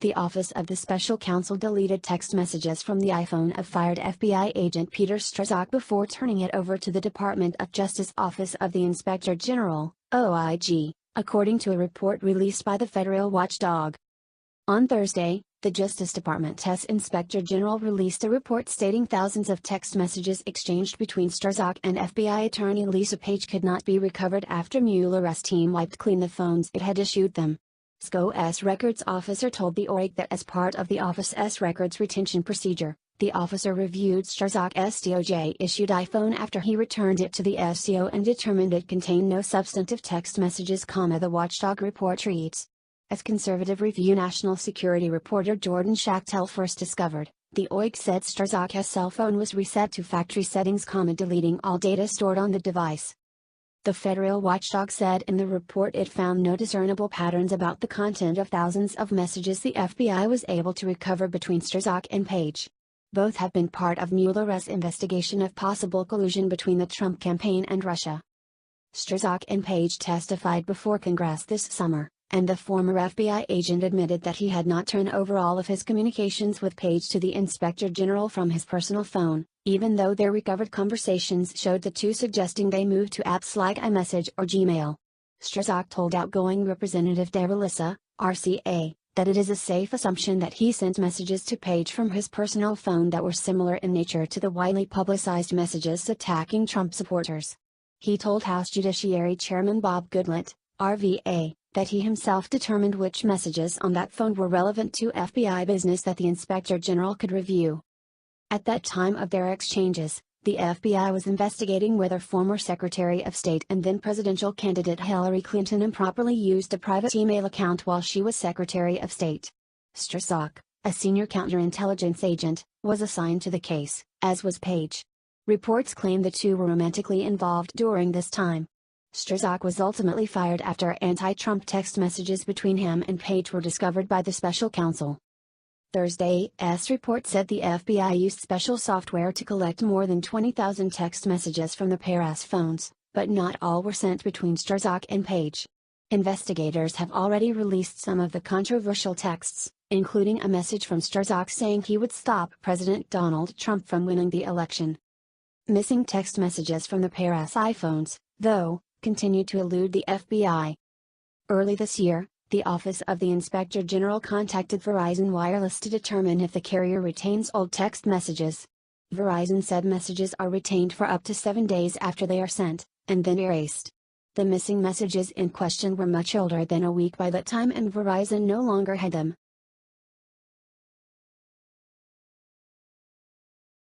the Office of the Special Counsel deleted text messages from the iPhone of fired FBI agent Peter Strzok before turning it over to the Department of Justice Office of the Inspector General, OIG, according to a report released by the federal watchdog. On Thursday, the Justice Department's Inspector General released a report stating thousands of text messages exchanged between Strzok and FBI attorney Lisa Page could not be recovered after Mueller's team wiped clean the phones it had issued them. SCO's records officer told the OIG that as part of the office's records retention procedure, the officer reviewed Strzok's DOJ-issued iPhone after he returned it to the SCO and determined it contained no substantive text messages, the watchdog report reads. As conservative Review national security reporter Jordan Schachtel first discovered, the OIG said Strzok's cell phone was reset to factory settings, deleting all data stored on the device. The federal watchdog said in the report it found no discernible patterns about the content of thousands of messages the FBI was able to recover between Strzok and Page. Both have been part of Mueller's investigation of possible collusion between the Trump campaign and Russia. Strzok and Page testified before Congress this summer, and the former FBI agent admitted that he had not turned over all of his communications with Page to the Inspector General from his personal phone, even though their recovered conversations showed the two suggesting they move to apps like iMessage or Gmail. Strzok told outgoing Representative Lisa, RCA, that it is a safe assumption that he sent messages to Page from his personal phone that were similar in nature to the widely publicized messages attacking Trump supporters. He told House Judiciary Chairman Bob Goodlatte, RVA, that he himself determined which messages on that phone were relevant to FBI business that the Inspector General could review. At that time of their exchanges, the FBI was investigating whether former Secretary of State and then presidential candidate Hillary Clinton improperly used a private email account while she was Secretary of State. Strzok, a senior counterintelligence agent, was assigned to the case, as was Page. Reports claim the two were romantically involved during this time. Strzok was ultimately fired after anti-Trump text messages between him and Page were discovered by the special counsel. Thursday's report said the FBI used special software to collect more than 20,000 text messages from the pair's phones, but not all were sent between Strzok and Page. Investigators have already released some of the controversial texts, including a message from Strzok saying he would stop President Donald Trump from winning the election. Missing text messages from the pair's iPhones, though, continued to elude the FBI. Early this year, the Office of the Inspector General contacted Verizon Wireless to determine if the carrier retains old text messages. Verizon said messages are retained for up to 7 days after they are sent, and then erased. The missing messages in question were much older than a week by that time, and Verizon no longer had them.